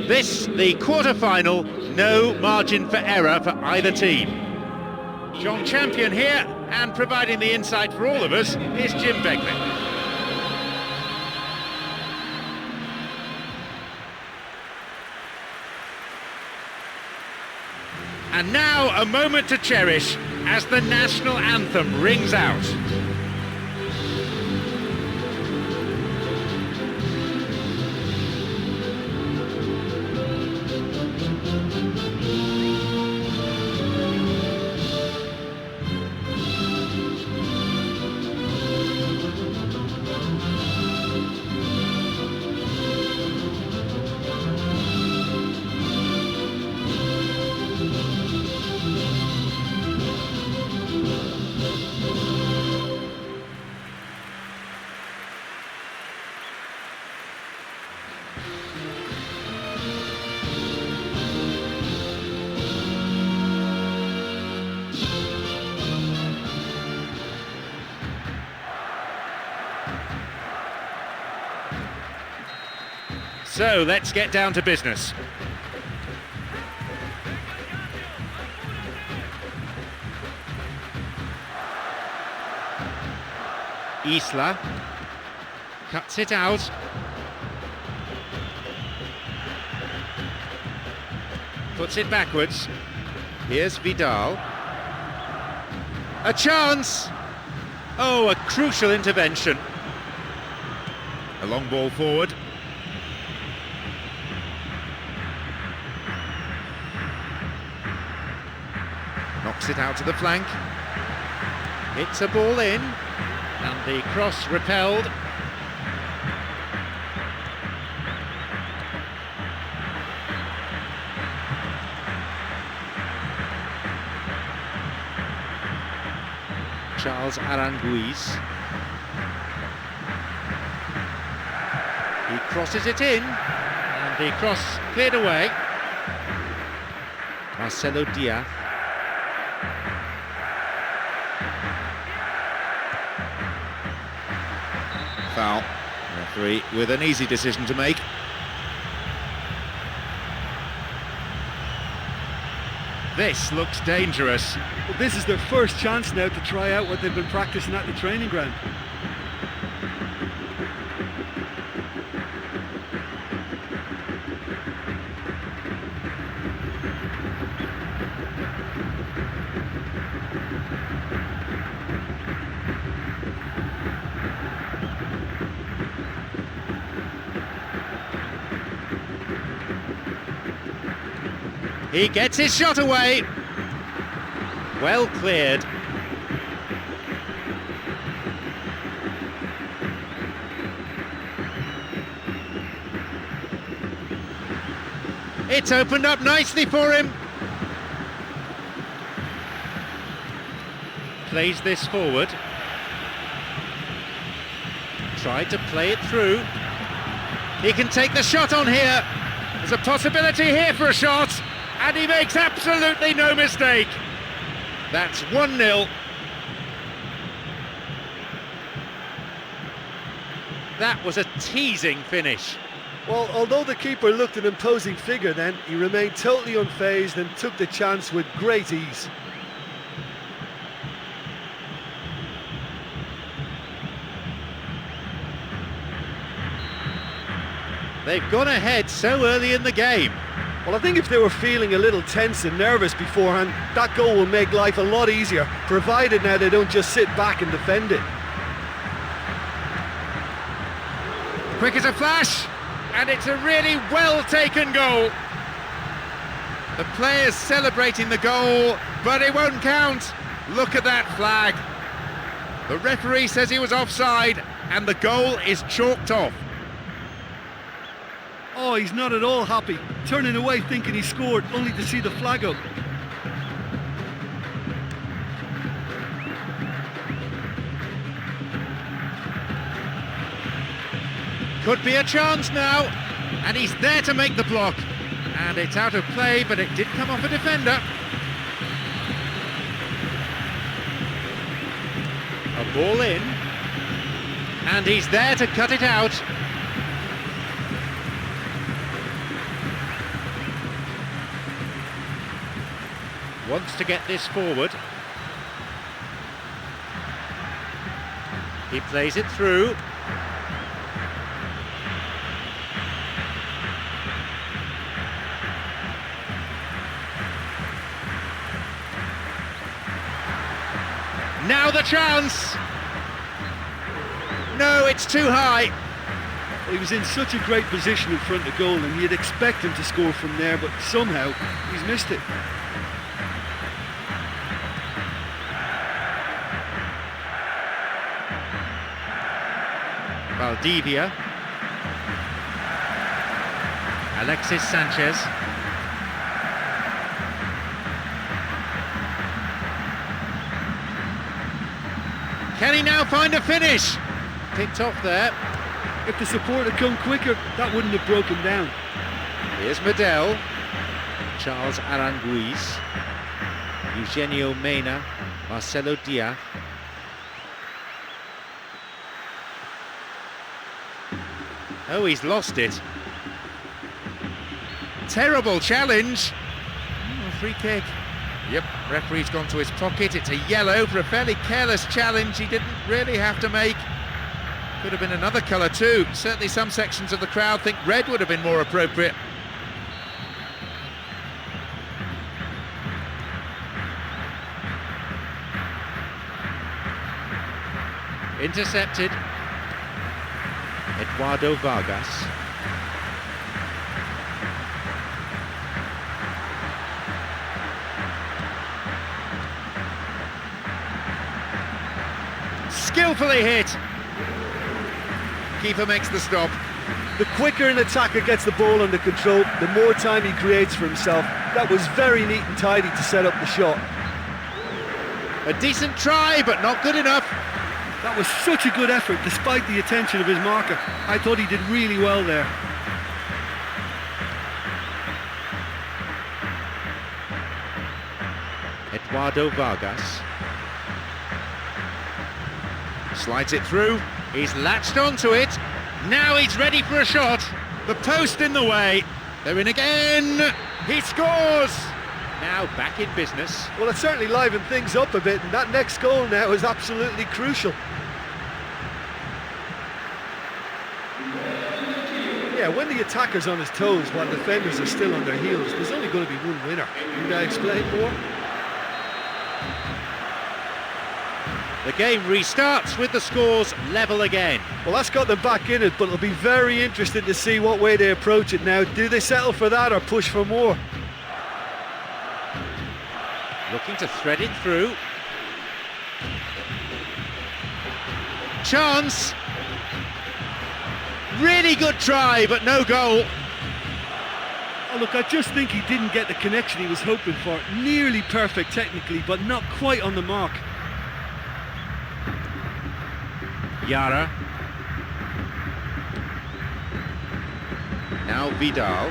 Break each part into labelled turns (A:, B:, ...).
A: This, the quarter-final, no margin for error for either team. Jean Champion here, and providing the insight for all of us is Jim Begley. And now a moment to cherish as the national anthem rings out. So let's get down to business. Isla cuts it out. Puts it backwards. Here's Vidal. A chance! Oh, a crucial intervention. A long ball forward. Knocks it out to the flank. It's a ball in, and the cross repelled. Charles Aranguiz. He crosses it in, and the cross cleared away. Marcelo Diaz. Foul. Referee with an easy decision to make. This looks dangerous.
B: Well, this is their first chance now to try out what they've been practicing at the training ground.
A: He gets his shot away. Well cleared. It's opened up nicely for him. Plays this forward. Tried to play it through. He can take the shot on here. There's a possibility here for a shot. And he makes absolutely no mistake. That's 1-0. That was a teasing finish.
B: Well, although the keeper looked an imposing figure then, he remained totally unfazed and took the chance with great ease.
A: They've gone ahead so early in the game.
B: Well, I think if they were feeling a little tense and nervous beforehand, that goal will make life a lot easier, provided now they don't just sit back and defend it.
A: Quick as a flash, and it's a really well-taken goal. The players celebrating the goal, but it won't count. Look at that flag. The referee says he was offside, and the goal is chalked off.
B: Oh, he's not at all happy, turning away thinking he scored, only to see the flag up.
A: Could be a chance now, and he's there to make the block. And it's out of play, but it did come off a defender. A ball in, and he's there to cut it out. Wants to get this forward. He plays it through. Now the chance! No, it's too high.
B: Well, he was in such a great position in front of goal and you'd expect him to score from there, but somehow he's missed it.
A: Valdivia. Alexis Sanchez. Can he now find a finish? Picked off there.
B: If the support had come quicker, that wouldn't have broken down.
A: Here's Medel. Charles Aranguiz. Eugenio Mena. Marcelo Diaz. Oh, he's lost it. Terrible challenge. Oh, free kick. Yep, referee's gone to his pocket. It's a yellow for a fairly careless challenge he didn't really have to make. Could have been another colour too. Certainly some sections of the crowd think red would have been more appropriate. Intercepted. Eduardo Vargas. Skillfully hit. Keeper makes the stop.
B: The quicker an attacker gets the ball under control, the more time he creates for himself. That was very neat and tidy to set up the shot.
A: A decent try, but not good enough.
B: That was such a good effort, despite the attention of his marker. I thought he did really well there.
A: Eduardo Vargas. Slides it through. He's latched onto it. Now he's ready for a shot. The post in the way. They're in again. He scores. Now back in business.
B: Well, it certainly livened things up a bit, and that next goal now is absolutely crucial. Yeah, when the attacker's on his toes while defenders are still on their heels, there's only going to be one winner. Can I explain more?
A: The game restarts with the scores level again.
B: Well, that's got them back in it, but it'll be very interesting to see what way they approach it now. Do they settle for that or push for more?
A: Looking to thread it through. Chance. Really good try, but no goal.
B: Oh, look, I just think he didn't get the connection he was hoping for. Nearly perfect technically, but not quite on the mark.
A: Yara. Now Vidal.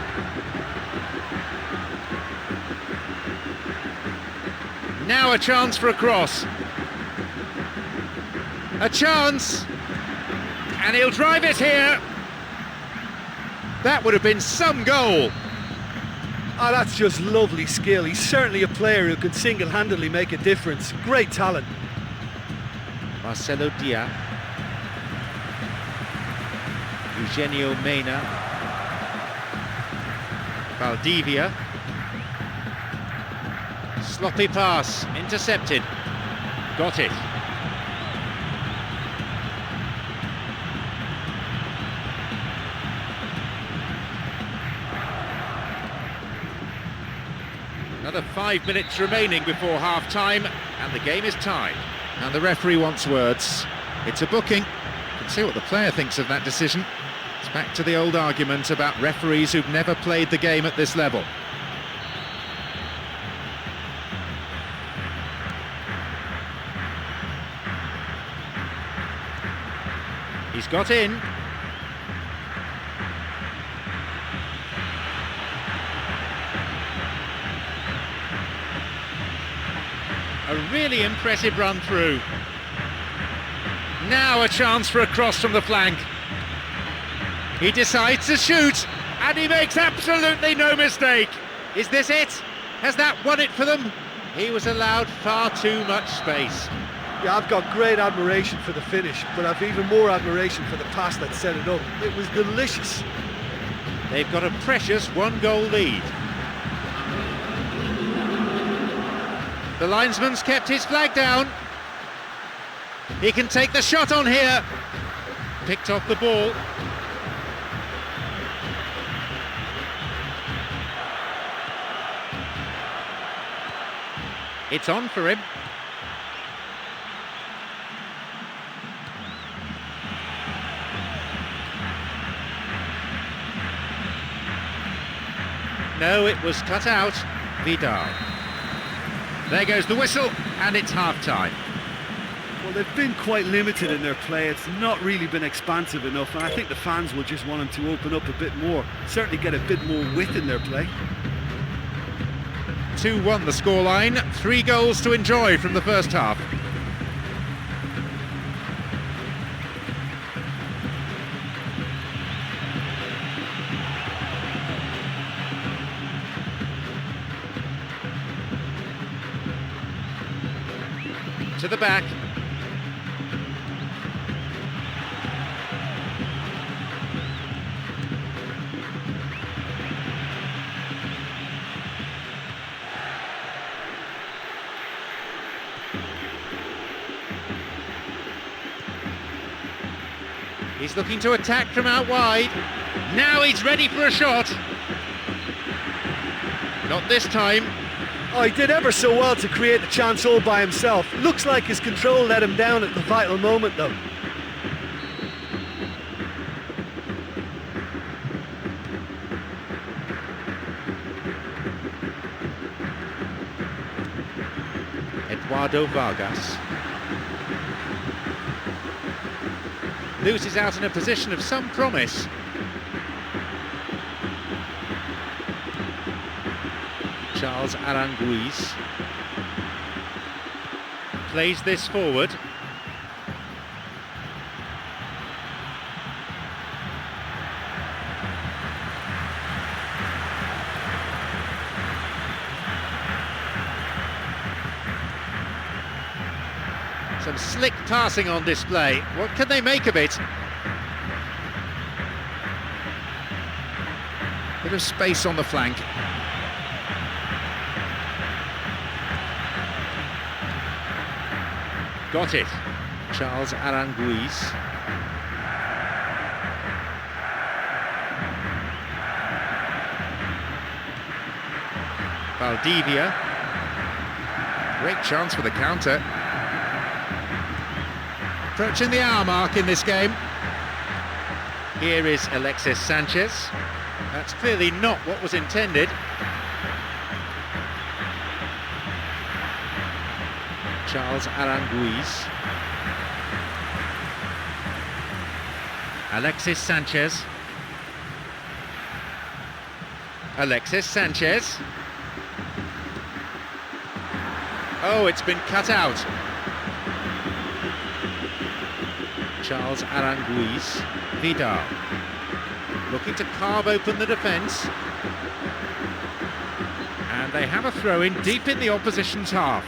A: Now a chance for a cross. A chance. and he'll drive it here. That would have been some goal.
B: Oh, that's just lovely skill. He's certainly a player who can single-handedly make a difference. Great talent.
A: Marcelo Dia. Eugenio Mena. Valdivia. Sloppy pass, intercepted. Got it. Another 5 minutes remaining before half-time, and the game is tied. And the referee wants words. It's a booking. You can see what the player thinks of that decision. It's back to the old argument about referees who've never played the game at this level. He's got in. A really impressive run through. Now a chance for a cross from the flank. He decides to shoot, and he makes absolutely no mistake. Is this it? Has that won it for them? He was allowed far too much space.
B: Yeah, I've got great admiration for the finish, but I've even more admiration for the pass that set it up. It was delicious.
A: They've got a precious one-goal lead. The linesman's kept his flag down. He can take the shot on here. Picked off the ball. It's on for him. No, it was cut out. Vidal. There goes the whistle, and it's half-time.
B: Well, they've been quite limited in their play. It's not really been expansive enough, and I think the fans will just want them to open up a bit more. Certainly get a bit more width in their play.
A: 2-1 the scoreline. 3 goals to enjoy from the first half. To the back. He's looking to attack from out wide. Now he's ready for a shot. Not this time.
B: Oh, he did ever so well to create the chance all by himself. Looks like his control let him down at the vital moment, though.
A: Eduardo Vargas. Loses out in a position of some promise. Charles Aranguiz plays this forward. Some slick passing on display. What can they make of it? Bit of space on the flank. Got it. Charles Aranguiz. Valdivia. Great chance for the counter. Approaching the hour mark in this game. Here is Alexis Sanchez. That's clearly not what was intended. Charles Aranguiz. Alexis Sanchez. Alexis Sanchez. Oh, it's been cut out. Charles Aranguiz. Vidal. Looking to carve open the defence. And they have a throw-in deep in the opposition's half.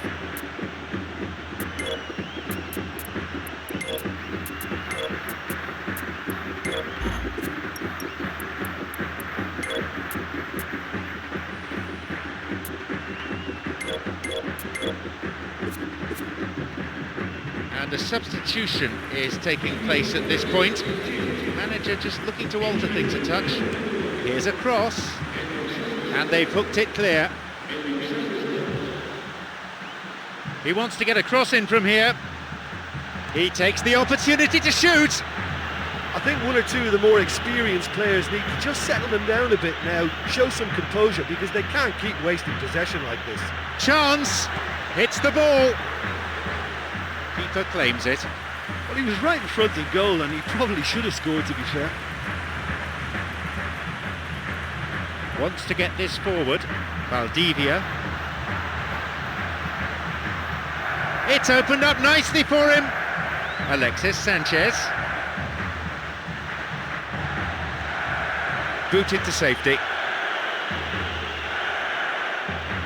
A: And a substitution is taking place at this point. Manager just looking to alter things a touch. Here's a cross, and they've hooked it clear. He wants to get a cross in from here. He takes the opportunity to shoot.
B: I think one or two of the more experienced players need to just settle them down a bit now, show some composure, because they can't keep wasting possession like this.
A: Chance, hits the ball. Keeper claims it.
B: Well, he was right in front of goal and he probably should have scored, to be fair.
A: Wants to get this forward. Valdivia. It's opened up nicely for him. Alexis Sanchez. Booted to safety.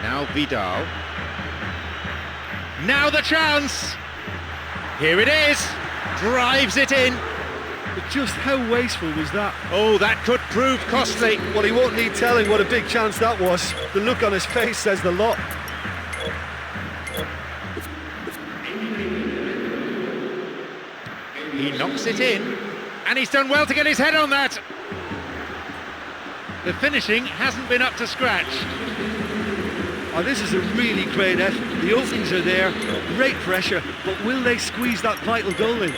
A: Now Vidal. Now the chance! Here it is! Drives it in.
B: But just how wasteful was that?
A: Oh, that could prove costly.
B: Well, he won't need telling what a big chance that was. The look on his face says the lot.
A: He knocks it in, and he's done well to get his head on that. The finishing hasn't been up to scratch.
B: Oh, this is a really great effort. The openings are there, great pressure, but will they squeeze that vital goal in?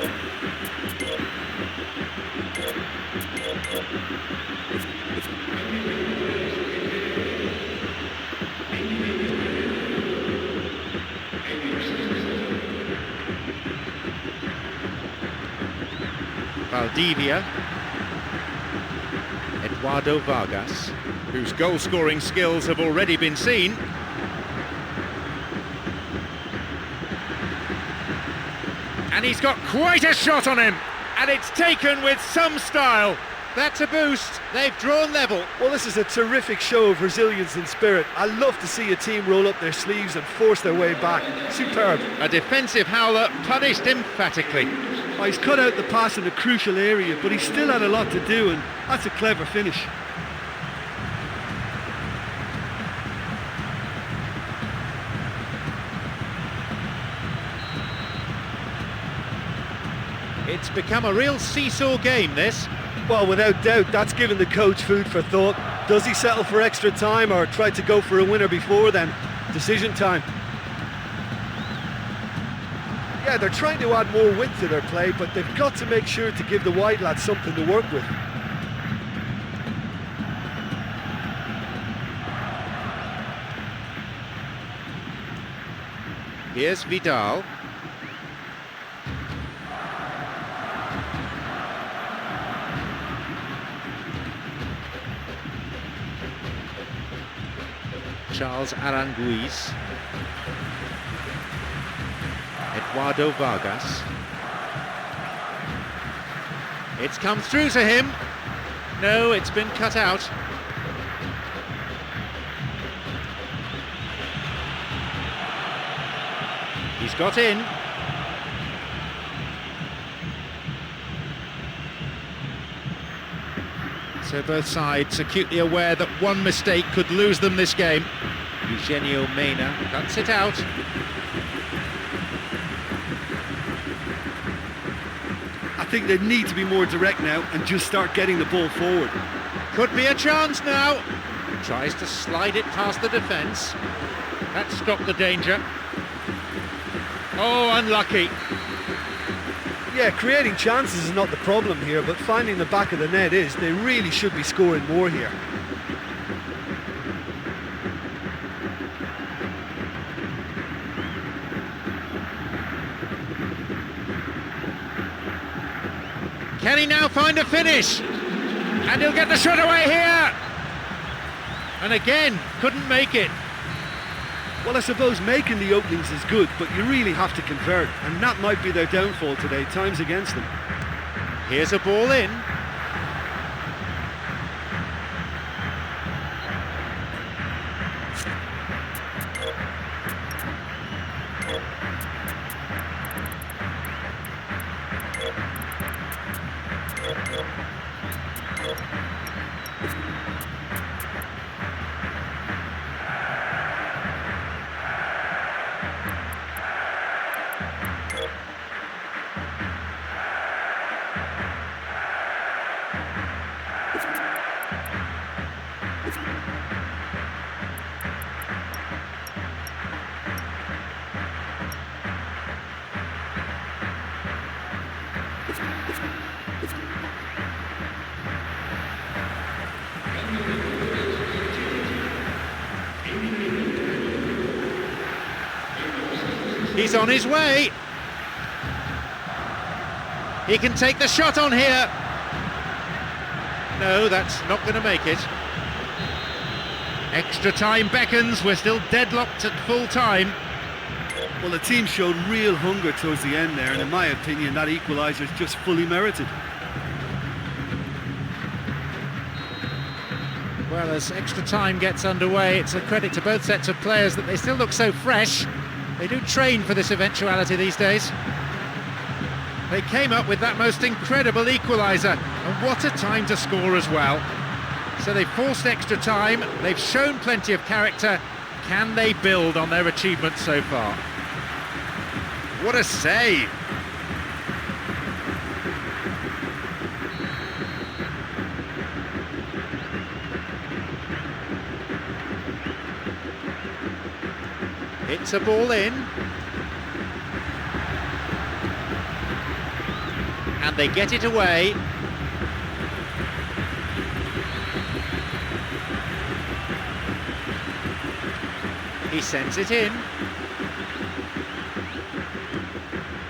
A: Valdivia. Eduardo Vargas, whose goal-scoring skills have already been seen. And he's got quite a shot on him, and it's taken with some style. That's a boost. They've drawn level.
B: Well, this is a terrific show of resilience and spirit. I love to see a team roll up their sleeves and force their way back. Superb.
A: A defensive howler punished emphatically.
B: Oh, he's cut out the pass in a crucial area, but he still had a lot to do, and that's a clever finish.
A: It's become a real seesaw game, this.
B: Well, without doubt, that's given the coach food for thought. Does he settle for extra time or try to go for a winner before then? Decision time. Yeah, they're trying to add more width to their play, but they've got to make sure to give the wide lads something to work with.
A: Here's Vidal. Charles Aranguiz. Eduardo Vargas. It's come through to him. No, it's been cut out. He's got in. So both sides acutely aware that one mistake could lose them this game. Eugenio Mena cuts it out.
B: I think they need to be more direct now and just start getting the ball forward.
A: Could be a chance now. Tries to slide it past the defence. That stopped the danger. Oh, unlucky.
B: Yeah, creating chances is not the problem here, but finding the back of the net is. They really should be scoring more here.
A: Can he now find a finish? And he'll get the shot away here. And again, couldn't make it.
B: Well, I suppose making the openings is good, but you really have to convert, and that might be their downfall today. Time's against them.
A: Here's a ball in. He's on his way. He can take the shot on here. No, that's not going to make it. Extra time beckons. We're still deadlocked at full time.
B: Well, the team showed real hunger towards the end there, and in my opinion, that equaliser is just fully merited.
A: Well, as extra time gets underway, it's a credit to both sets of players that they still look so fresh. They do train for this eventuality these days. They came up with that most incredible equaliser, and what a time to score as well. So they've forced extra time, they've shown plenty of character. Can they build on their achievements so far? What a save! Hits a ball in. And they get it away. He sends it in.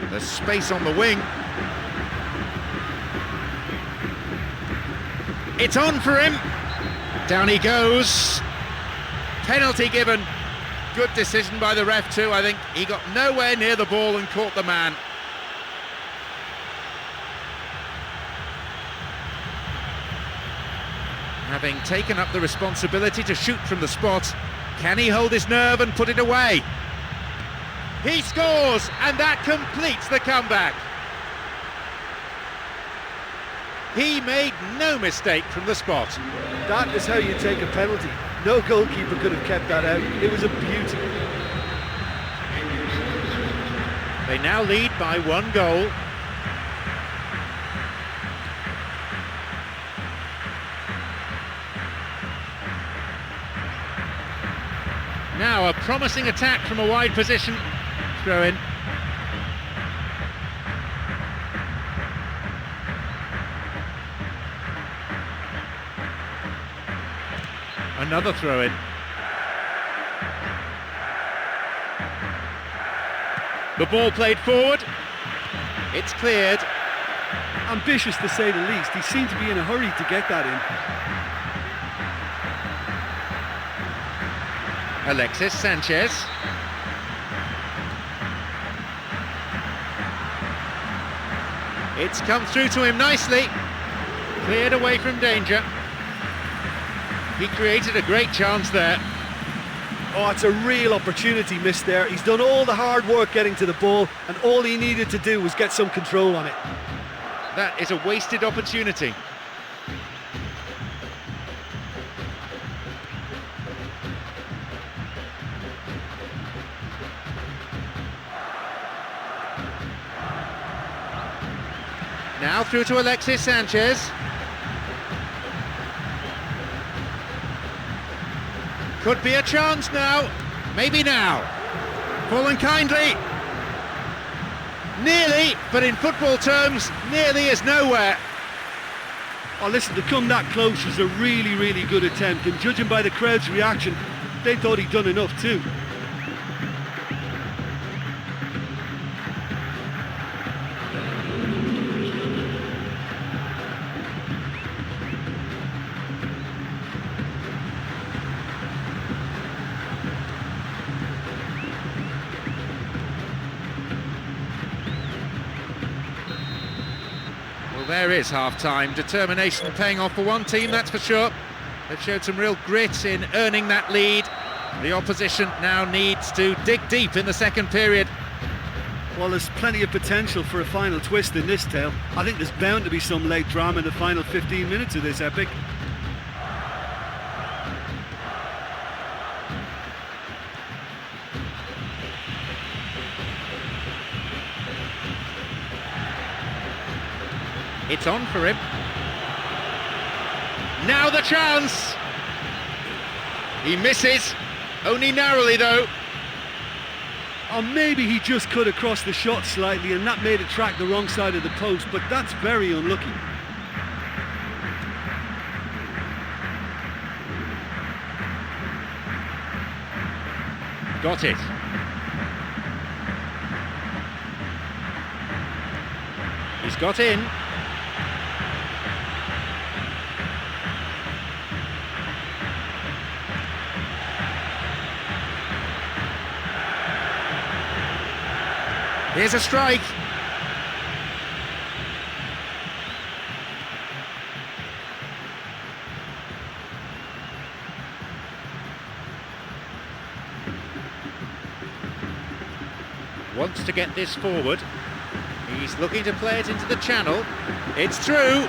A: There's space on the wing. It's on for him. Down he goes. Penalty given. Good decision by the ref too, I think. He got nowhere near the ball and caught the man. Having taken up the responsibility to shoot from the spot, can he hold his nerve and put it away? He scores, and that completes the comeback. He made no mistake from the spot.
B: That is how you take a penalty. No goalkeeper could have kept that out. It was a beauty.
A: They now lead by 1 goal. Now a promising attack from a wide position. Throw in. Another throw in. The ball played forward. It's cleared.
B: Ambitious to say the least. He seemed to be in a hurry to get that in.
A: Alexis Sanchez. It's come through to him nicely. Cleared away from danger. He created a great chance there.
B: Oh, it's a real opportunity missed there. He's done all the hard work getting to the ball, and all he needed to do was get some control on it.
A: That is a wasted opportunity. Now through to Alexis Sanchez. Could be a chance now. Maybe now. Fallen kindly. Nearly, but in football terms, nearly is nowhere.
B: Oh, listen, to come that close was a really, really good attempt, and judging by the crowd's reaction, they thought he'd done enough too.
A: there is half-time. Determination paying off for one team, that's for sure. They've showed some real grit in earning that lead. The opposition now needs to dig deep in the second period.
B: Well, there's plenty of potential for a final twist in this tale. I think there's bound to be some late drama in the final 15 minutes of this epic.
A: It's on for him. Now the chance! He misses, only narrowly though.
B: Or maybe he just cut across the shot slightly and that made it track the wrong side of the post, but that's very unlucky.
A: Got it. He's got in. Here's a strike. Wants to get this forward. He's looking to play it into the channel. It's through.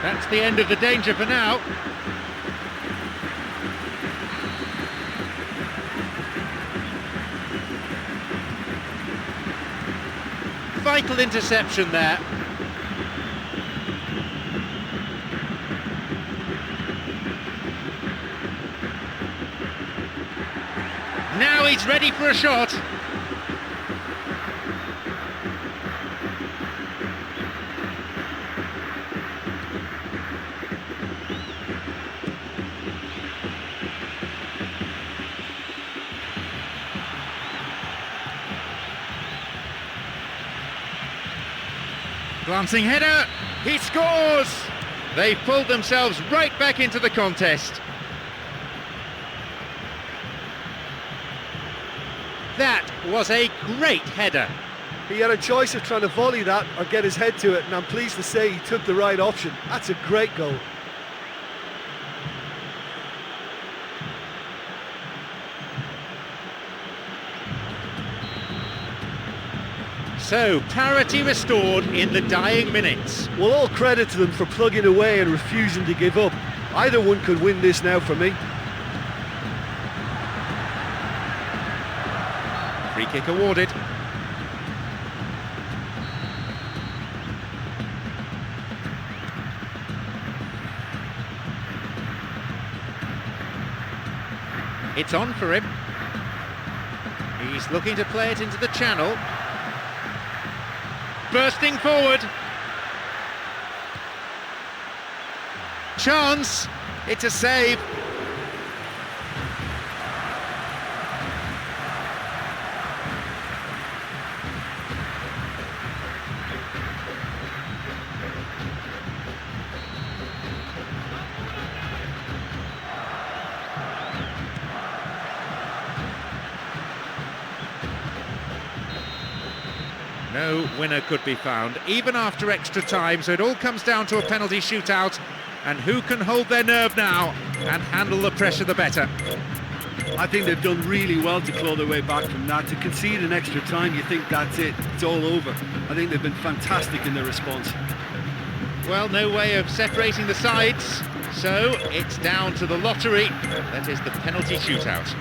A: That's the end of the danger for now. Vital interception there. Now he's ready for a shot. Glancing header, he scores! They've pulled themselves right back into the contest. That was a great header.
C: He had a choice of trying to volley that or get his head to it, and I'm pleased to say he took the right option. That's a great goal.
A: So, parity restored in the dying minutes.
C: Well, all credit to them for plugging away and refusing to give up. Either one could win this now for me.
A: Free kick awarded. It's on for him. He's looking to play it into the channel. Bursting forward. Chance. It's a save. No winner could be found, even after extra time, so it all comes down to a penalty shootout, and who can hold their nerve now and handle the pressure the better.
B: I think they've done really well to claw their way back from that. To concede an extra time, you think that's it, it's all over. I think they've been fantastic in their response.
A: Well, no way of separating the sides, so it's down to the lottery, that is the penalty shootout.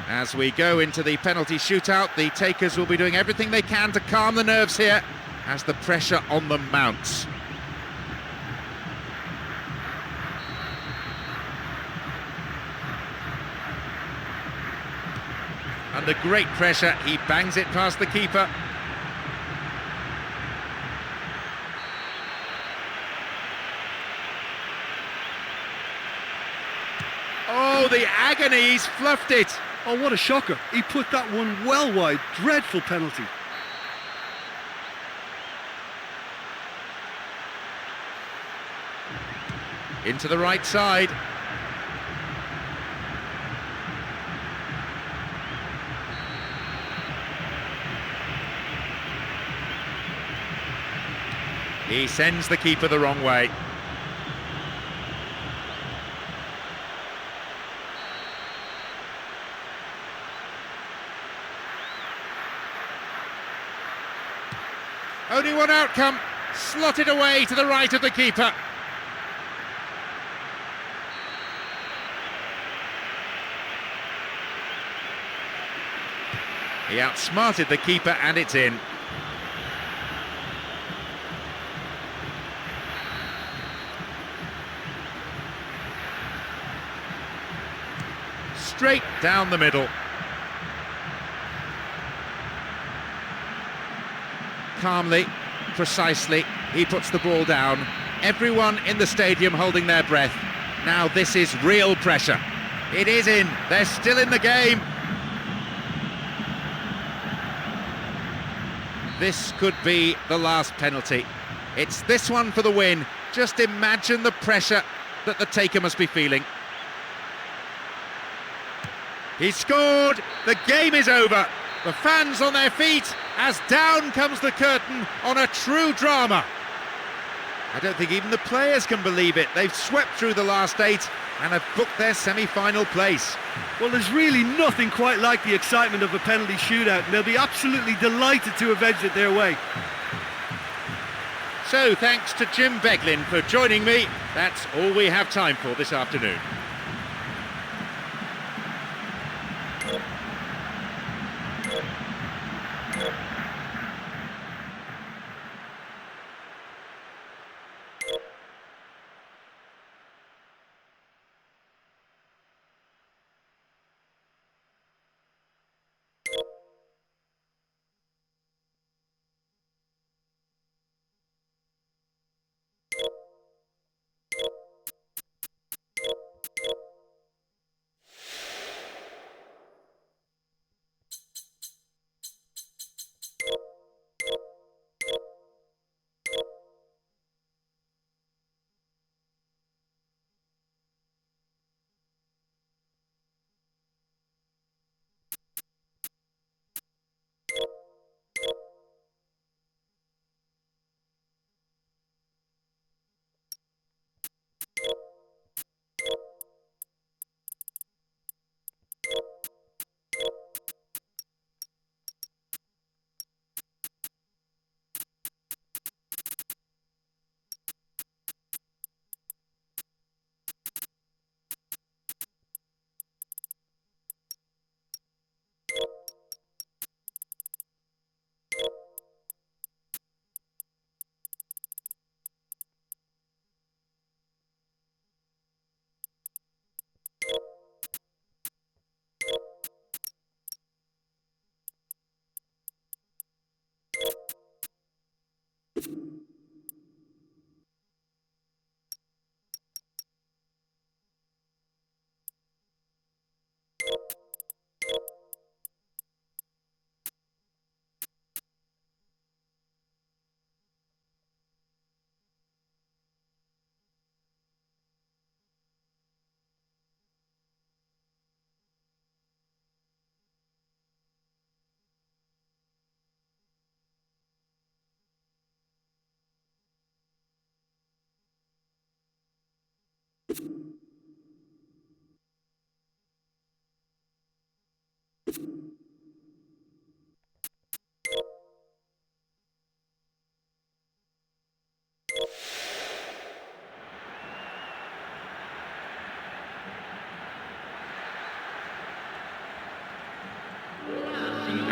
A: As we go into the penalty shootout, the takers will be doing everything they can to calm the nerves here as the pressure on them mounts. Under great pressure, he bangs it past the keeper. Oh, the agony, he's fluffed it.
B: Oh, what a shocker. He put that one well wide. Dreadful penalty.
A: Into the right side. He sends the keeper the wrong way. Only one outcome, slotted away to the right of the keeper. He outsmarted the keeper and it's in. Straight down the middle. Calmly, precisely, he puts the ball down. Everyone in the stadium holding their breath. Now this is real pressure. It is in. They're still in the game. This could be the last penalty. It's this one for the win. Just imagine the pressure that the taker must be feeling. He scored. The game is over. The fans on their feet as down comes the curtain on a true drama. I don't think even the players can believe it. They've swept through the last 8 and have booked their semi-final place.
B: Well, there's really nothing quite like the excitement of a penalty shootout, and they'll be absolutely delighted to have edged it their way.
A: So thanks to Jim Beglin for joining me. That's all we have time for this afternoon.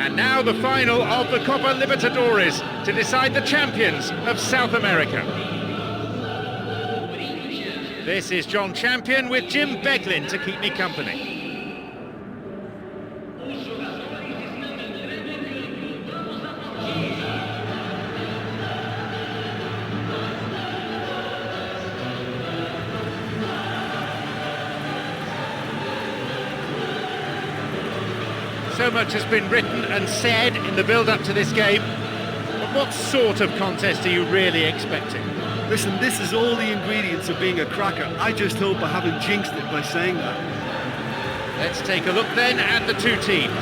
A: And now the final of the Copa Libertadores to decide the champions of South America. This is John Champion with Jim Beglin to keep me company. So much has been written and said in the build-up to this game, but what sort of contest are you really expecting?
B: Listen, this is all the ingredients of being a cracker. I just hope I haven't jinxed it by saying that.
A: Let's take a look then at the two teams.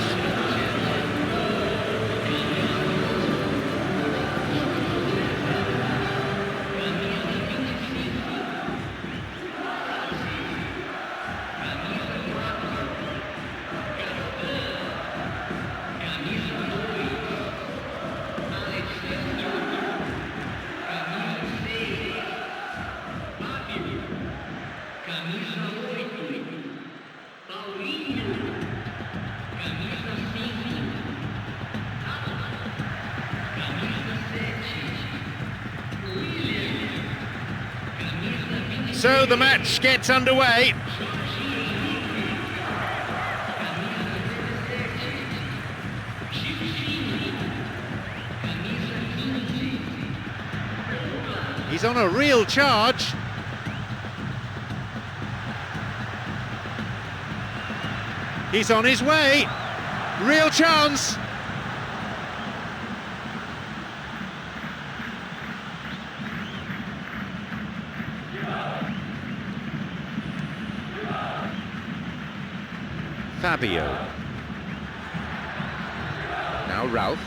A: So the match gets underway. He's on a real charge. He's on his way. Real chance. Fabio. Now Ralph.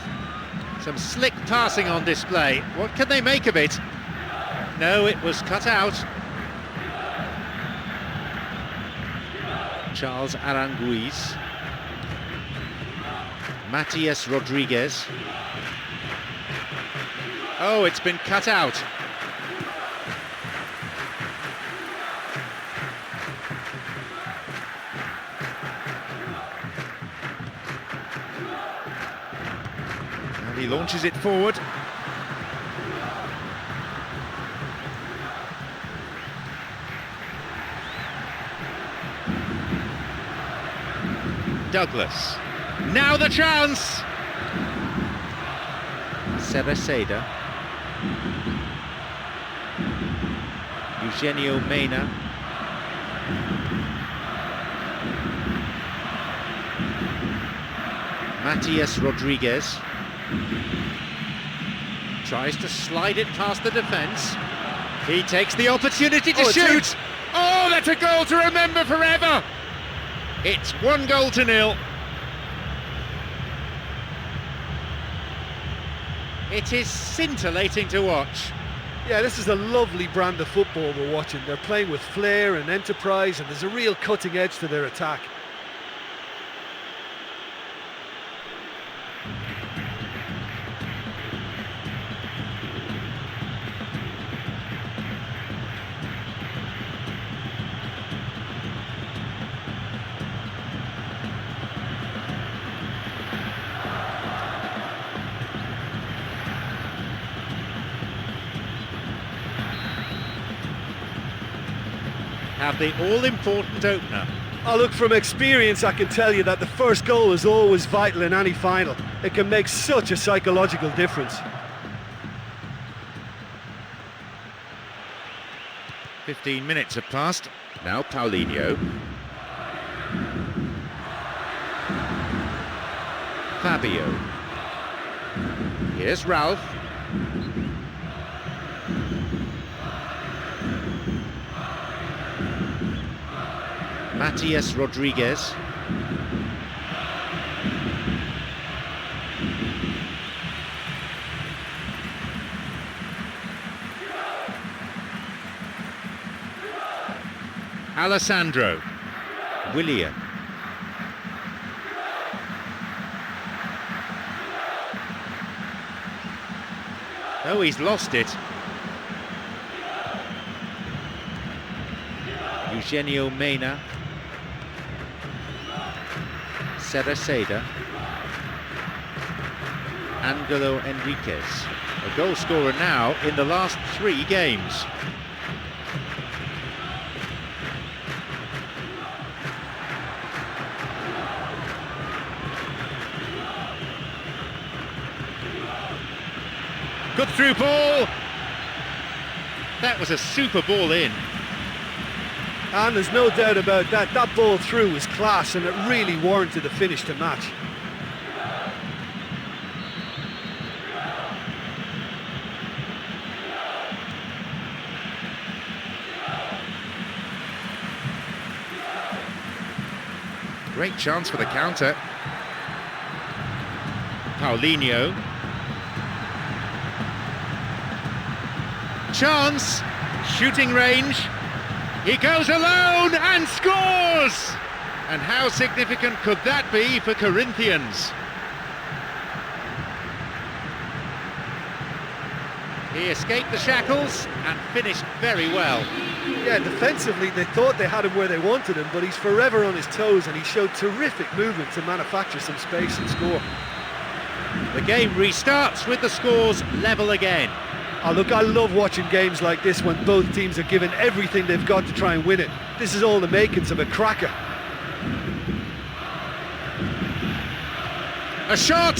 A: Some slick passing on display. What can they make of it? No, it was cut out. Charles Aranguiz. Matias Rodriguez. Oh, it's been cut out. And he launches it forward. Douglas. Now the chance! Cereceda. Eugenio Mena. Matias Rodriguez. Tries to slide it past the defence. He takes the opportunity to shoot! Oh, that's a goal to remember forever! It's 1-0. It is scintillating to watch.
C: Yeah, this is a lovely brand of football we're watching. They're playing with flair and enterprise, and there's a real cutting edge to their attack.
A: Have the all-important opener.
C: Oh, look, from experience, I can tell you that the first goal is always vital in any final. It can make such a psychological difference.
A: 15 minutes have passed. Now Paulinho. Fabio. Here's Ralph. Matias Rodriguez. Alessandro. Willian. Oh, he's lost it. Eugenio Mena. Cereceda. Angelo Enriquez, a goal scorer now in the last 3 games. Good through ball. That was a super ball in.
C: And there's no doubt about that. That ball through was class, and it really warranted a finish to match.
A: Great chance for the counter. Paulinho. Chance, shooting range. He goes alone and scores! And how significant could that be for Corinthians? He escaped the shackles and finished very well.
C: Yeah, defensively they thought they had him where they wanted him, but he's forever on his toes and he showed terrific movement to manufacture some space and score.
A: The game restarts with the scores level again.
C: Oh, look, I love watching games like this when both teams are giving everything they've got to try and win it. This is all the makings of a cracker.
A: A shot!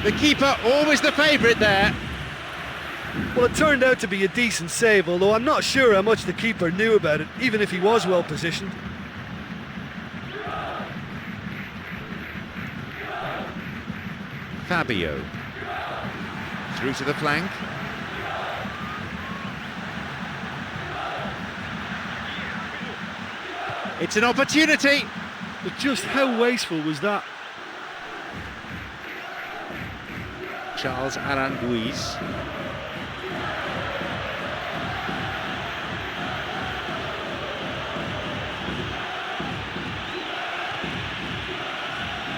A: The keeper always the favourite there.
C: Well, it turned out to be a decent save, although I'm not sure how much the keeper knew about it, even if he was well positioned.
A: Fabio. Through to the flank. It's an opportunity.
B: But just how wasteful was that?
A: Charles Aranguiz.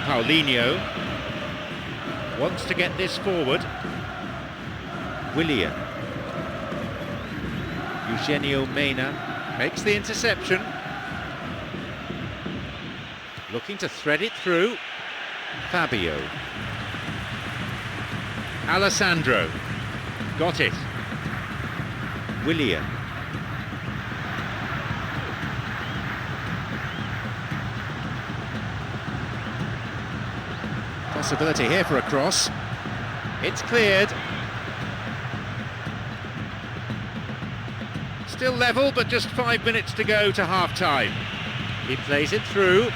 A: Paulinho wants to get this forward. Willian. Eugenio Mena makes the interception. Looking to thread it through. Fabio. Alessandro. Got it. Willian. Possibility here for a cross. It's cleared. Still level, but just 5 minutes to go to half-time. He plays it through.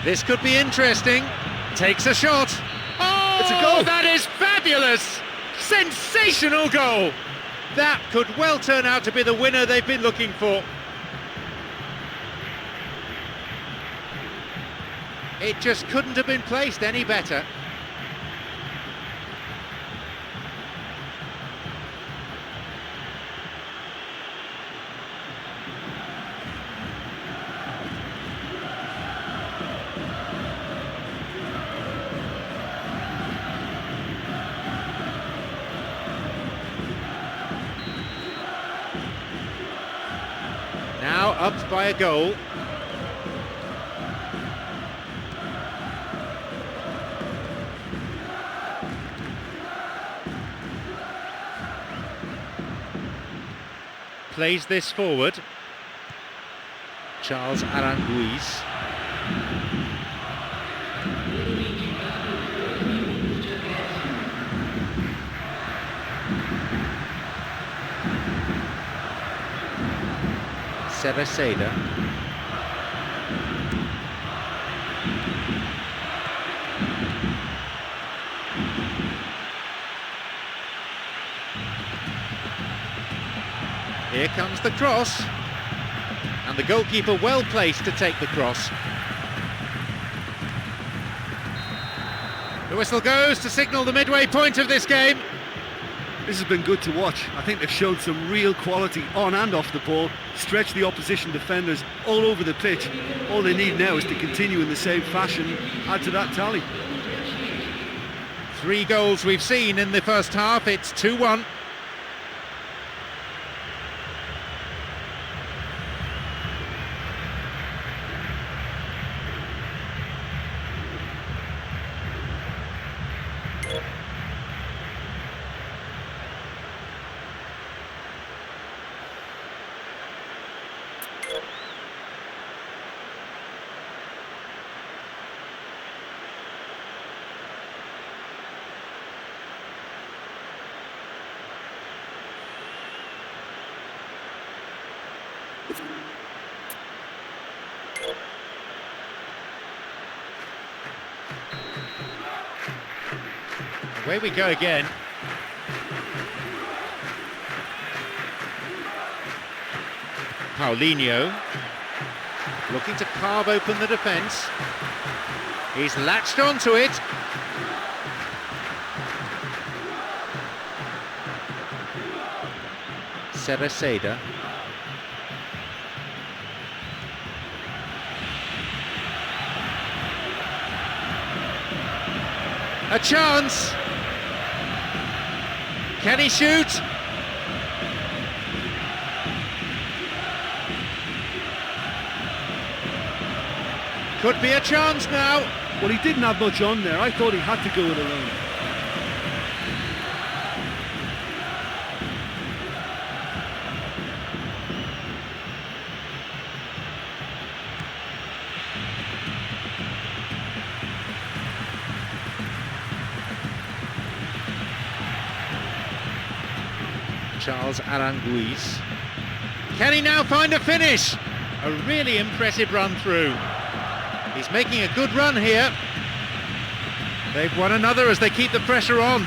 A: This could be interesting. Takes a shot. Oh,
C: it's a goal!
A: That is fabulous! Sensational goal! That could well turn out to be the winner they've been looking for. It just couldn't have been placed any better. Now up by a goal. Plays this forward. Charles Aranguiz. Cereceda. Here comes the cross, and the goalkeeper well placed to take the cross. The whistle goes to signal the midway point of this game.
B: This has been good to watch. I think they've showed some real quality on and off the ball, stretched the opposition defenders all over the pitch. All they need now is to continue in the same fashion, add to that tally.
A: 3 goals we've seen in the first half. It's 2-1. Away we go again. Paulinho. Looking to carve open the defence. He's latched onto it. Cereceda. A chance. Can he shoot? Could be a chance now.
B: Well, he didn't have much on there. I thought he had to go it alone.
A: Charles Aranguiz. Can he now find a finish? A really impressive run through. He's making a good run here. They've won another as they keep the pressure on.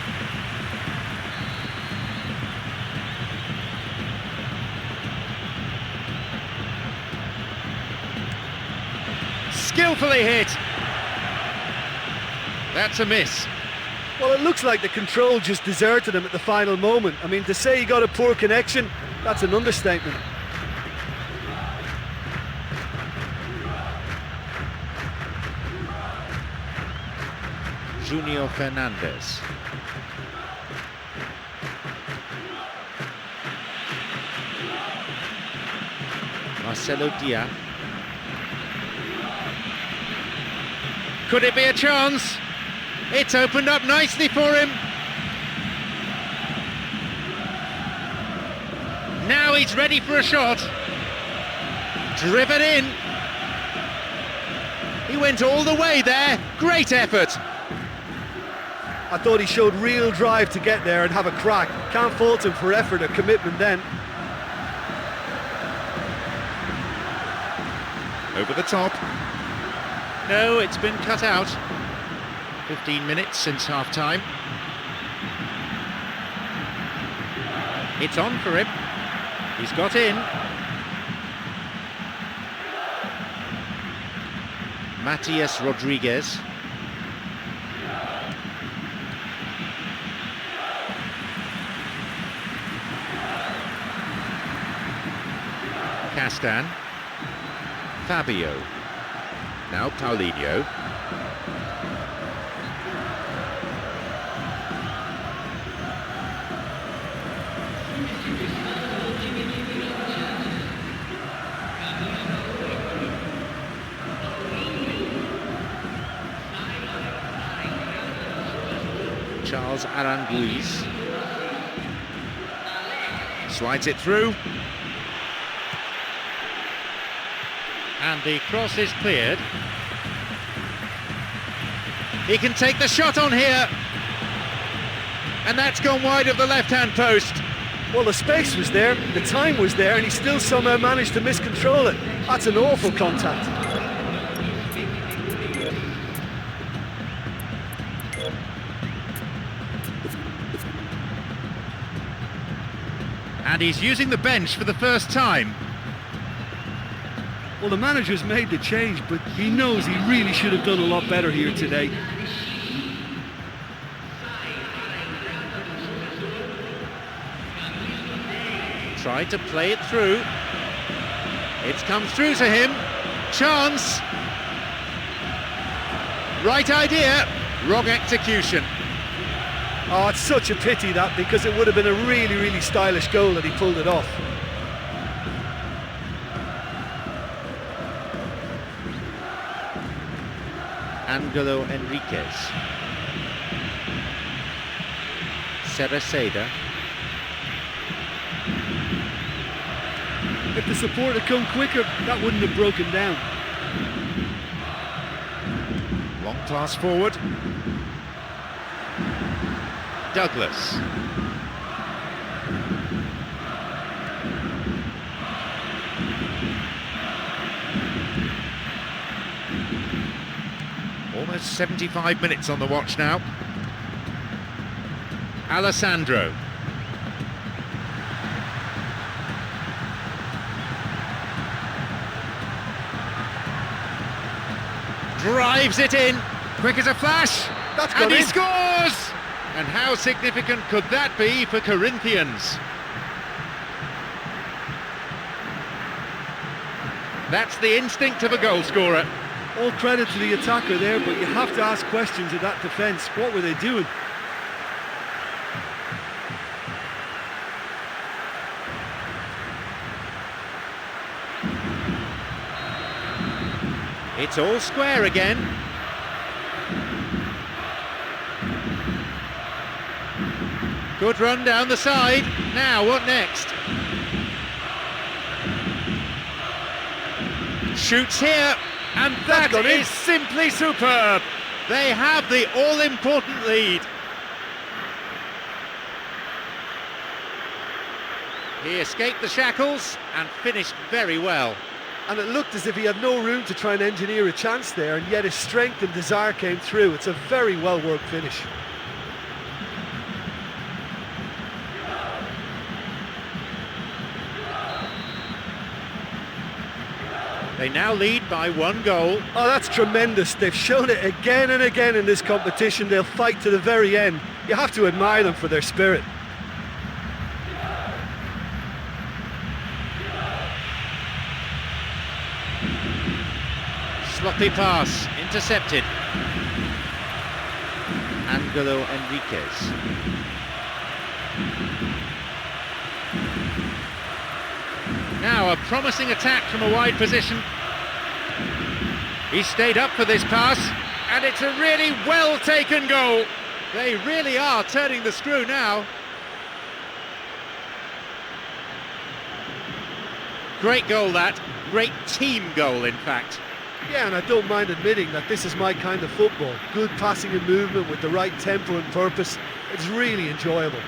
A: Skillfully hit. That's a miss.
C: Well, it looks like the control just deserted him at the final moment. I mean, to say he got a poor connection, that's an understatement.
A: Junior Fernandez. Marcelo Diaz. Could it be a chance? It's opened up nicely for him. Now he's ready for a shot. Driven in. He went all the way there. Great effort.
C: I thought he showed real drive to get there and have a crack. Can't fault him for effort or commitment then.
A: Over the top. No, it's been cut out. 15 minutes since half-time. It's on for him. He's got in. Matias Rodriguez. Castan. Fabio. Now Paulinho. Charles Aranguiz. Slides it through. And the cross is cleared. He can take the shot on here. And that's gone wide of the left-hand post.
C: Well, the space was there, the time was there, and he still somehow managed to miscontrol it. That's an awful contact.
A: And he's using the bench for the first time.
B: Well, the manager's made the change, but he knows he really should have done a lot better here today.
A: Tried to play it through. It's come through to him. Chance. Right idea. Wrong execution.
C: Oh, it's such a pity that, because it would have been a really, really stylish goal that he pulled it off.
A: Angelo Enriquez. Cereceda.
B: If the support had come quicker, that wouldn't have broken down.
A: Long pass forward. Douglas. Almost 75 minutes on the watch now. Alessandro. Drives it in, quick as a flash,
C: That's
A: and
C: gone
A: he
C: in.
A: scores! And how significant could that be for Corinthians? That's the instinct of a goal scorer.
B: All credit to the attacker there, but you have to ask questions of that defence. What were they doing?
A: It's all square again. Good run down the side. Now, what next? Shoots here, and that
C: gone in.
A: is simply superb. They have the all-important lead. He escaped the shackles and finished very well.
C: And it looked as if he had no room to try and engineer a chance there, and yet his strength and desire came through. It's a very well-worked finish.
A: They now lead by 1 goal.
C: Oh, that's tremendous. They've shown it again and again in this competition. They'll fight to the very end. You have to admire them for their spirit.
A: Sloppy pass, intercepted. Angelo Enriquez. Now a promising attack from a wide position. He stayed up for this pass, and it's a really well-taken goal. They really are turning the screw now. Great goal that, great team goal in fact.
C: Yeah, and I don't mind admitting that this is my kind of football. Good passing and movement with the right tempo and purpose. It's really enjoyable.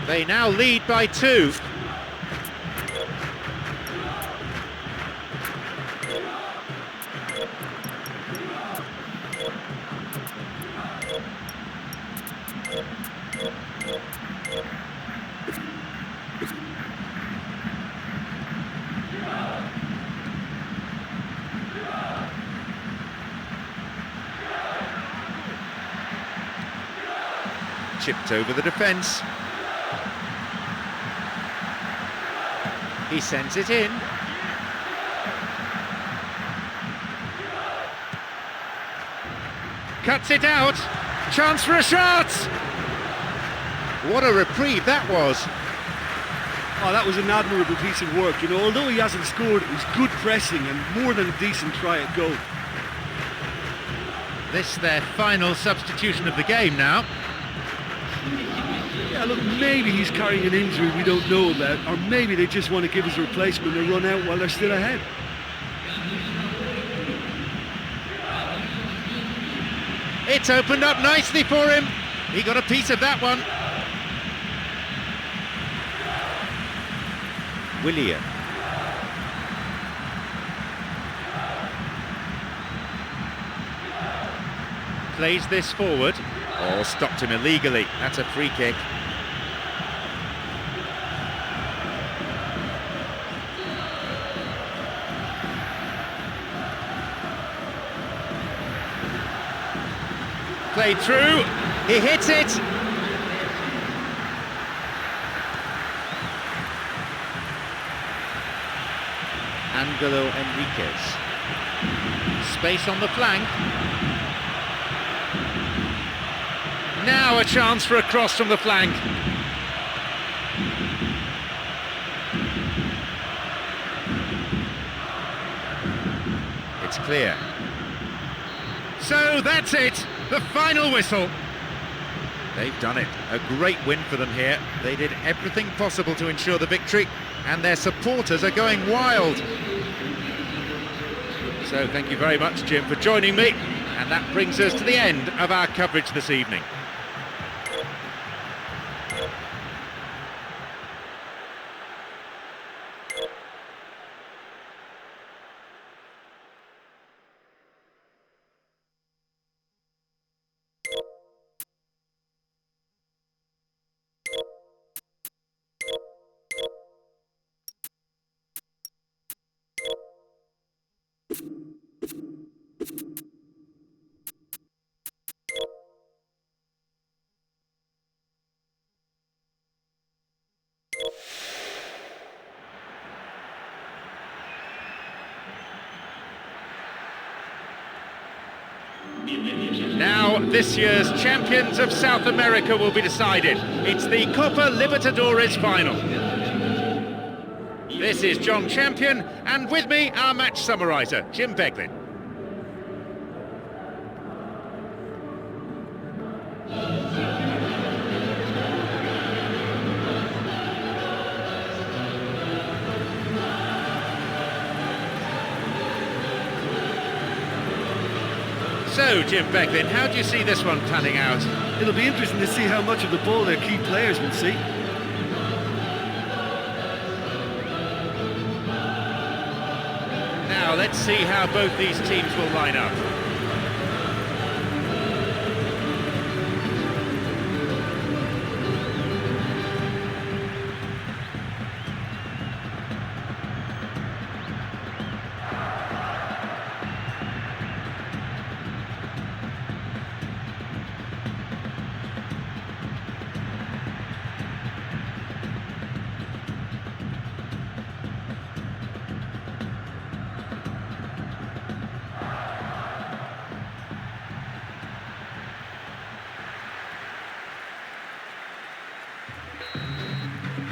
A: They now lead by 2. Chipped over the defence. He sends it in. Cuts it out. Chance for a shot! What a reprieve that was.
B: Oh, that was an admirable piece of work. You know, although he hasn't scored, it was good pressing and more than a decent try at goal.
A: This their final substitution of the game now.
B: Yeah, look, maybe he's carrying an injury we don't know about, or maybe they just want to give his replacement a run out while they're still ahead.
A: It's opened up nicely for him. He got a piece of that one. Willian. Plays this forward. Oh, stopped him illegally. That's a free kick. Played through. He hits it. Angelo Enriquez. Space on the flank. Now a chance for a cross from the flank. It's clear. So that's it, the final whistle. They've done it. A great win for them here. They did everything possible to ensure the victory, and their supporters are going wild. So thank you very much, Jim, for joining me, and that brings us to the end of our coverage this evening. Now this year's champions of South America will be decided. It's the Copa Libertadores final. This is John Champion, and with me, our match summariser, Jim Beglin. So, Jim Beglin, how do you see this one panning out?
B: It'll be interesting to see how much of the ball their key players will see.
A: Now, let's see how both these teams will line up.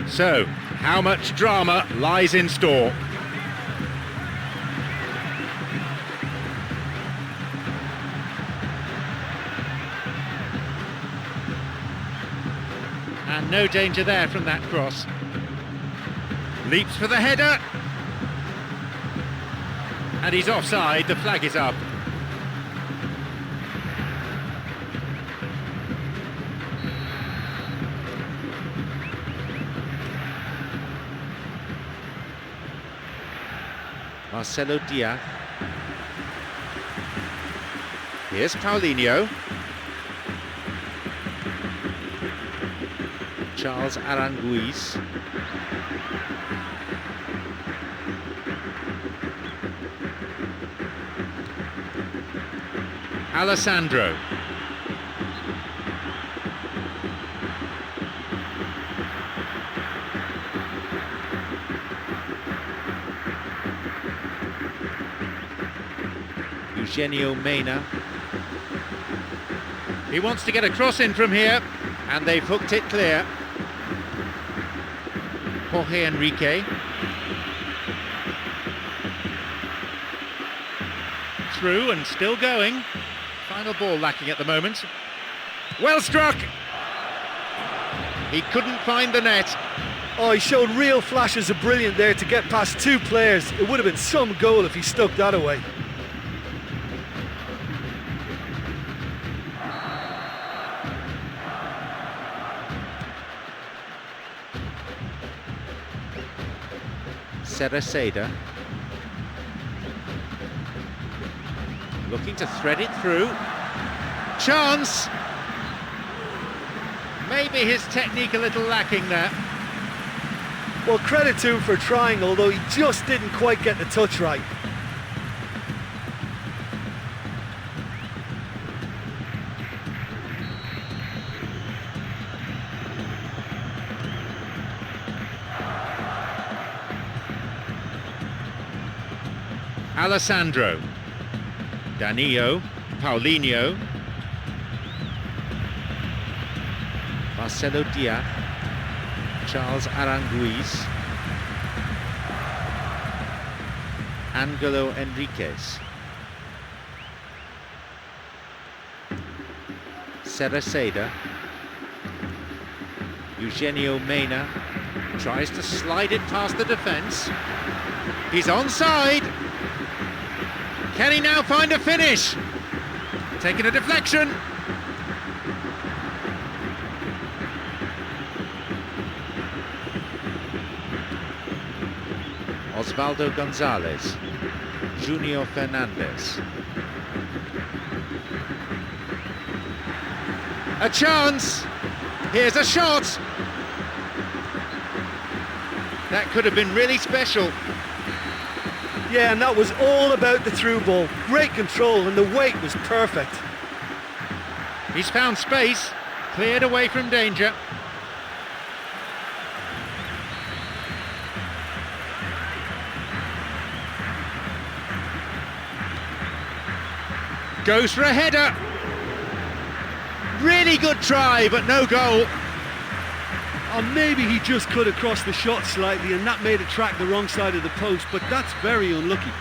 A: So, how much drama lies in store? And no danger there from that cross. Leaps for the header. And he's offside, the flag is up. Marcelo Diaz. Here's Paulinho. Charles Aranguiz. Alessandro. Eugenio Mena. He wants to get a cross in from here, and they've hooked it clear. Jorge Enrique. Through and still going. Final ball lacking at the moment. Well struck! He couldn't find the net.
C: Oh, he showed real flashes of brilliance there to get past two players. It would have been some goal if he stuck that away.
A: Cereceda. Looking to thread it through. Chance! Maybe his technique a little lacking there.
C: Well, credit to him for trying, although he just didn't quite get the touch right.
A: Alessandro. Danilo. Paulinho. Marcelo Diaz. Charles Aranguiz. Angelo Enriquez. Cereceda. Eugenio Mena tries to slide it past the defence. He's onside. Can he now find a finish? Taking a deflection. Osvaldo Gonzalez. Junior Fernandez. A chance. Here's a shot. That could have been really special.
C: Yeah, and that was all about the through ball. Great control, and the weight was perfect.
A: He's found space, cleared away from danger. Goes for a header. Really good try, but no goal.
B: Or maybe he just cut across the shot slightly and that made it track the wrong side of the post, but that's very unlucky.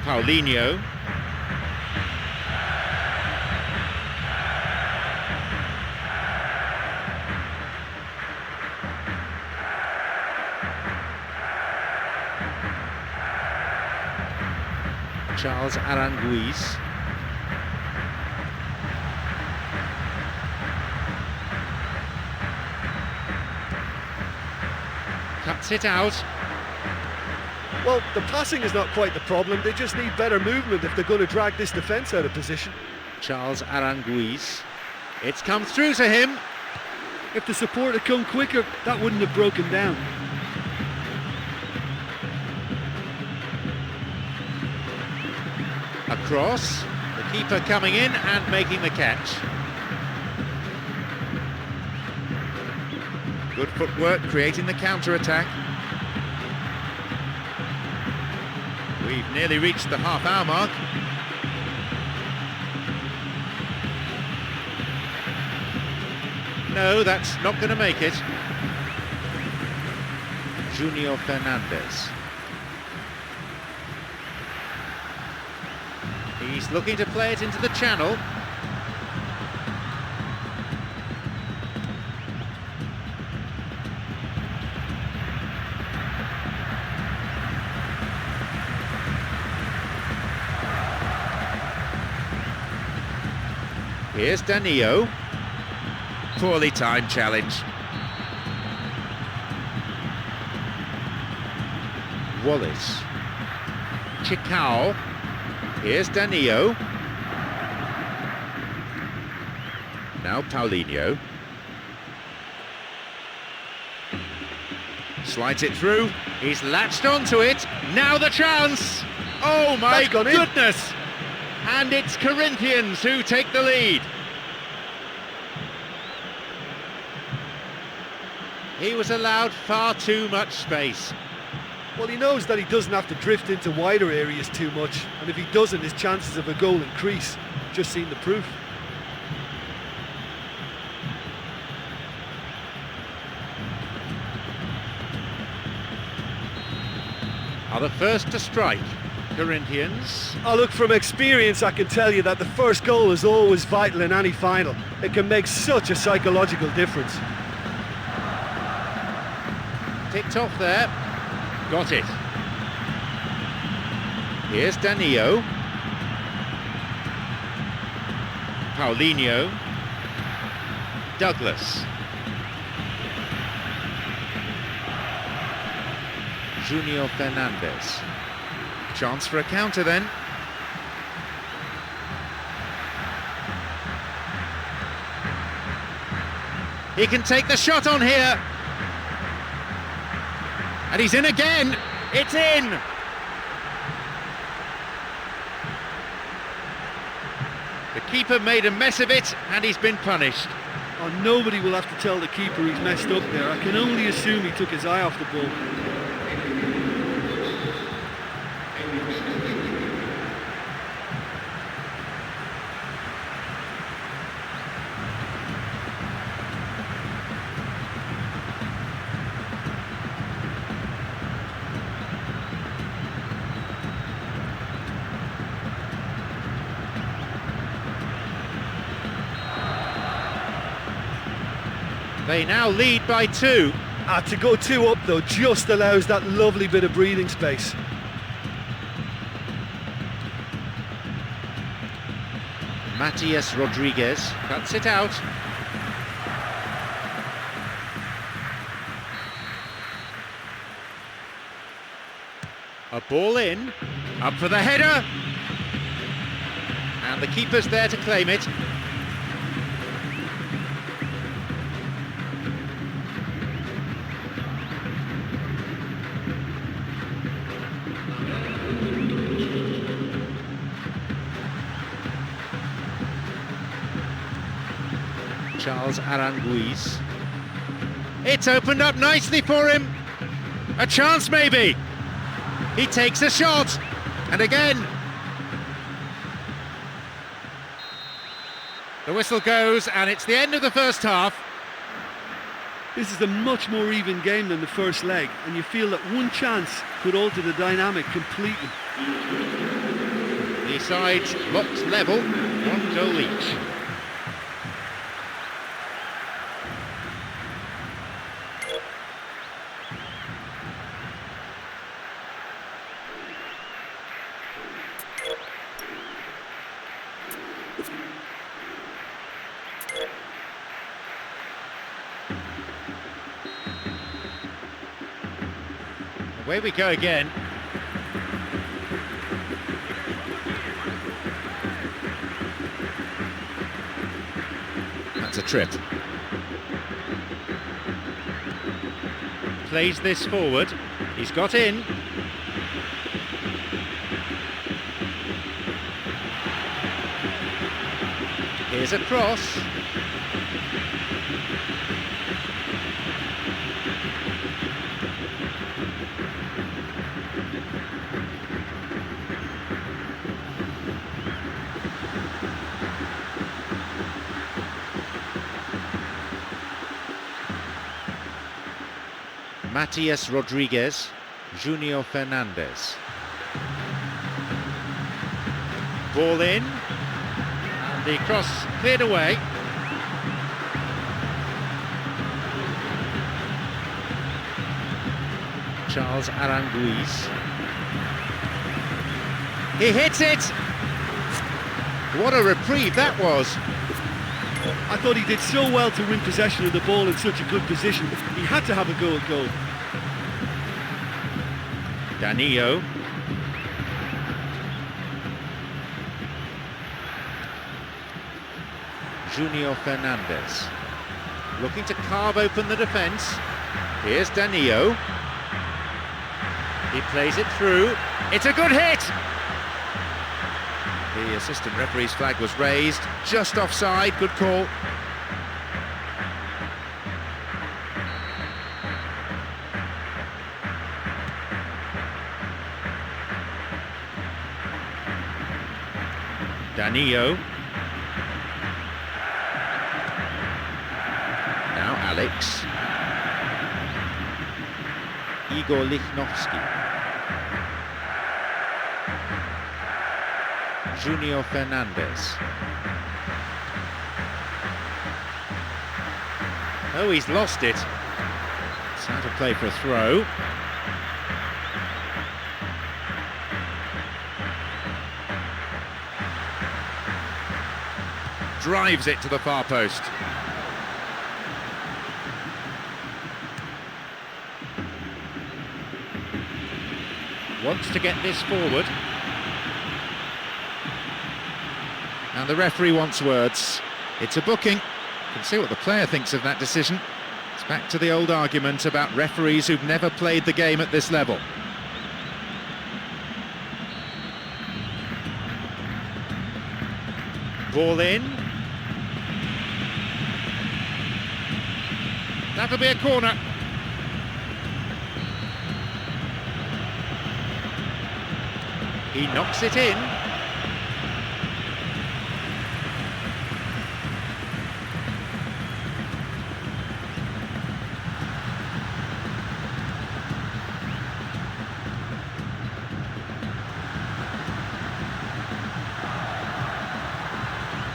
A: Paulinho. Charles Aranguiz. Cuts it out.
C: Well, the passing is not quite the problem. They just need better movement if they're going to drag this defence out of position.
A: Charles Aranguiz. It's come through to him.
B: If the support had come quicker, that wouldn't have broken down.
A: Across. The keeper coming in and making the catch. Good footwork, creating the counter-attack. We've nearly reached the half-hour mark. No, that's not going to make it. Junior Fernandez. He's looking to play it into the channel. Here's Danilo. Poorly timed challenge. Wallace. Chicao. Here's Danilo. Now Paulinho. Slides it through. He's latched onto it. Now the chance. Oh my goodness. And it's Corinthians who take the lead. He was allowed far too much space.
C: Well, he knows that he doesn't have to drift into wider areas too much, and if he doesn't, his chances of a goal increase. Just seen the proof.
A: Are the first to strike. Corinthians.
C: Oh, look, from experience, I can tell you that the first goal is always vital in any final. It can make such a psychological difference.
A: Ticked off there. Got it. Here's Danilo. Paulinho. Douglas. Junior Fernandez. Chance for a counter then. He can take the shot on here. And he's in again. It's in. The keeper made a mess of it and he's been punished.
B: Oh, nobody will have to tell the keeper he's messed up there. I can only assume he took his eye off the ball.
A: They now lead by 2.
C: To go 2 up, though, just allows that lovely bit of breathing space.
A: Matias Rodriguez cuts it out. A ball in, up for the header. And the keeper's there to claim it. Charles Aranguiz. It's opened up nicely for him. A chance maybe. He takes a shot. And again. The whistle goes and it's the end of the first half.
B: This is a much more even game than the first leg, and you feel that one chance could alter the dynamic completely.
A: The sides locked level, 1 goal each. Away we go again. That's a trip. Plays this forward. He's got in. Here's a cross. Matias Rodriguez, Junior Fernandez. Ball in, and the cross cleared away. Charles Aranguiz. He hits it! What a reprieve that was!
B: I thought he did so well to win possession of the ball in such a good position. He had to have a go at goal.
A: Danilo. Junior Fernandez. Looking to carve open the defence. Here's Danilo. He plays it through. It's a good hit! The assistant referee's flag was raised, just offside, good call. Danilo. Now Alex. Igor Lichnowsky. Junior Fernandez. Oh, he's lost it. It's out of play for a throw. Drives it to the far post. Wants to get this forward. And the referee wants words. It's a booking. You can see what the player thinks of that decision. It's back to the old argument about referees who've never played the game at this level. Ball in. That'll be a corner. He knocks it in.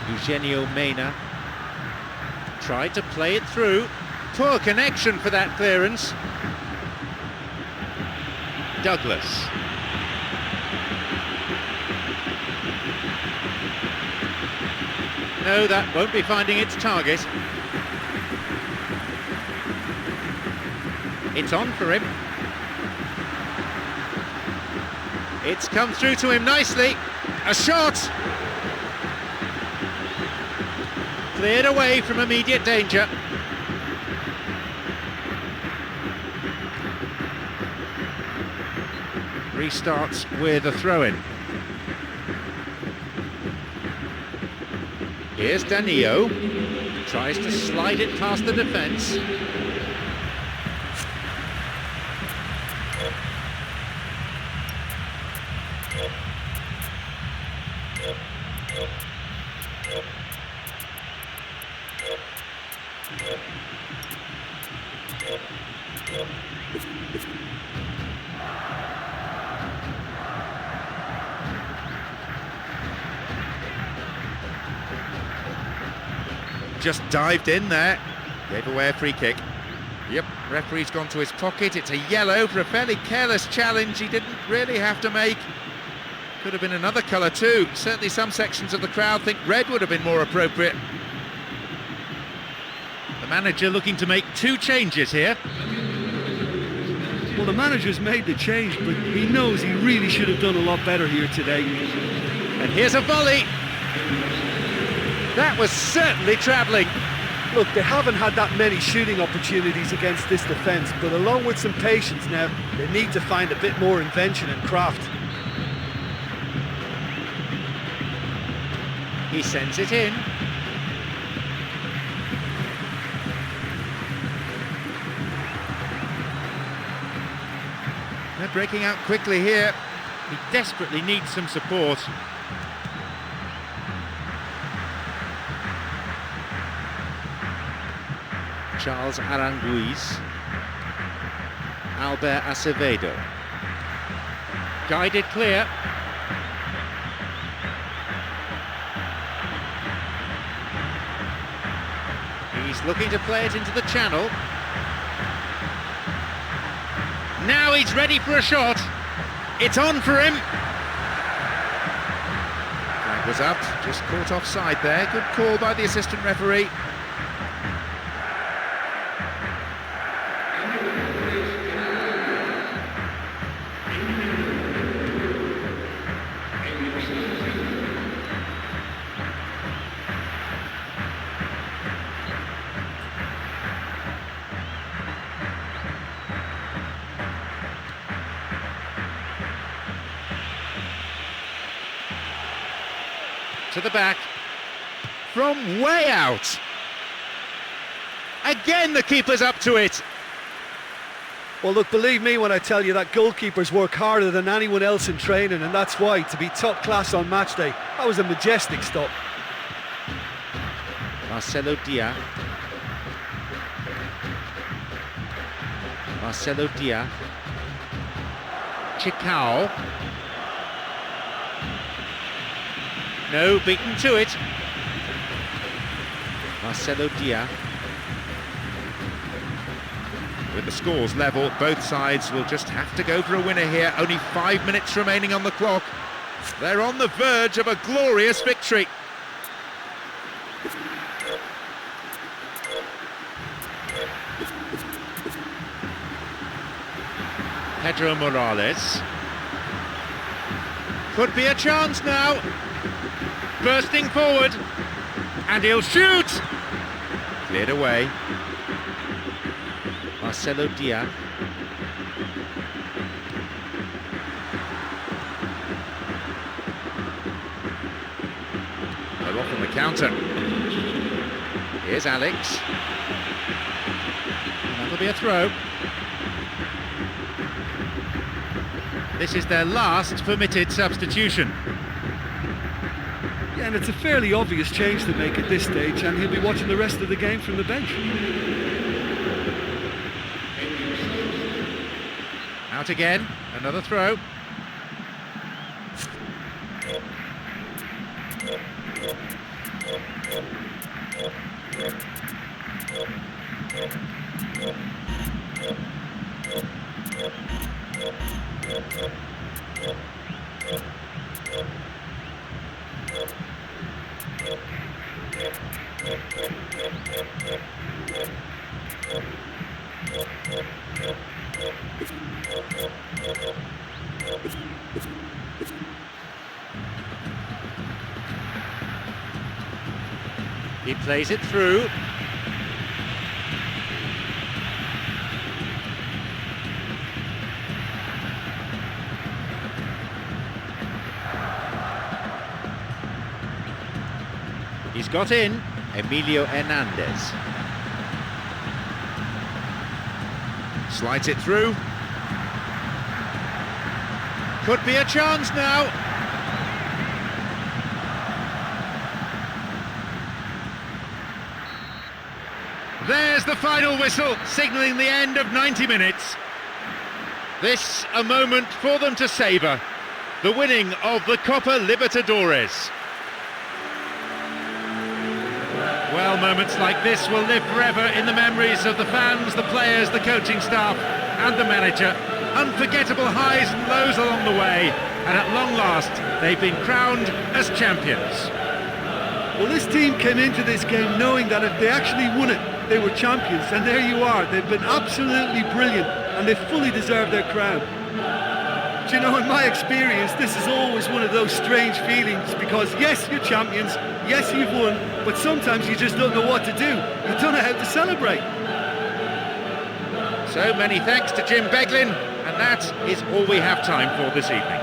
A: Eugenio Mena tried to play it through. Poor connection for that clearance. Douglas. No, that won't be finding its target. It's on for him. It's come through to him nicely. A shot! Cleared away from immediate danger. Restarts with a throw-in. Here's Danilo. Tries to slide it past the defence. just dived in there. Gave away a free kick. Yep, referee's gone to his pocket. It's a yellow for a fairly careless challenge he didn't really have to make. Could have been another colour too. Certainly some sections of the crowd think red would have been more appropriate. The manager looking to make 2 changes here.
B: Well, the manager's made the change, but he knows he really should have done a lot better here today.
A: And here's a volley. That was certainly travelling.
C: Look, they haven't had that many shooting opportunities against this defence, but along with some patience now, they need to find a bit more invention and craft.
A: He sends it in. They're breaking out quickly here. He desperately needs some support. Charles Aranguiz. Albert Acevedo. Guided clear. He's looking to play it into the channel. Now he's ready for a shot. It's on for him. Flag was up, just caught offside there. Good call by the assistant referee. To the back, from way out. Again, the keeper's up to it.
C: Well, look, believe me when I tell you that goalkeepers work harder than anyone else in training, and that's why, to be top class on match day, that was a majestic stop.
A: Marcelo Dia. Marcelo Dia. Chicao. No, beaten to it. Marcelo Dia. With the scores level, both sides will just have to go for a winner here. Only 5 minutes remaining on the clock. They're on the verge of a glorious victory. Pedro Morales. Could be a chance now. Bursting forward, and he'll shoot! Cleared away. Marcelo Dia. They're off on the counter. Here's Alex. And that'll be a throw. This is their last permitted substitution.
B: Yeah, and it's a fairly obvious change to make at this stage, and he'll be watching the rest of the game from the bench.
A: Out again, another throw. He plays it through. He's got in, Emilio Hernandez. Slides it through. Could be a chance now. There's the final whistle, signalling the end of 90 minutes. This a moment for them to savour, the winning of the Copa Libertadores. Well, Well, moments like this will live forever in the memories of the fans, the players, the coaching staff and the manager. Unforgettable highs and lows along the way, and at long last they've been crowned as champions.
B: Well, this team came into this game knowing that if they actually won it, they were champions, and there you are. They've been absolutely brilliant, and they fully deserve their crown. Do you know, in my experience, this is always one of those strange feelings, because yes, you're champions, yes, you've won, but sometimes you just don't know what to do. You don't know how to celebrate.
A: So many thanks to Jim Beglin, and that is all we have time for this evening.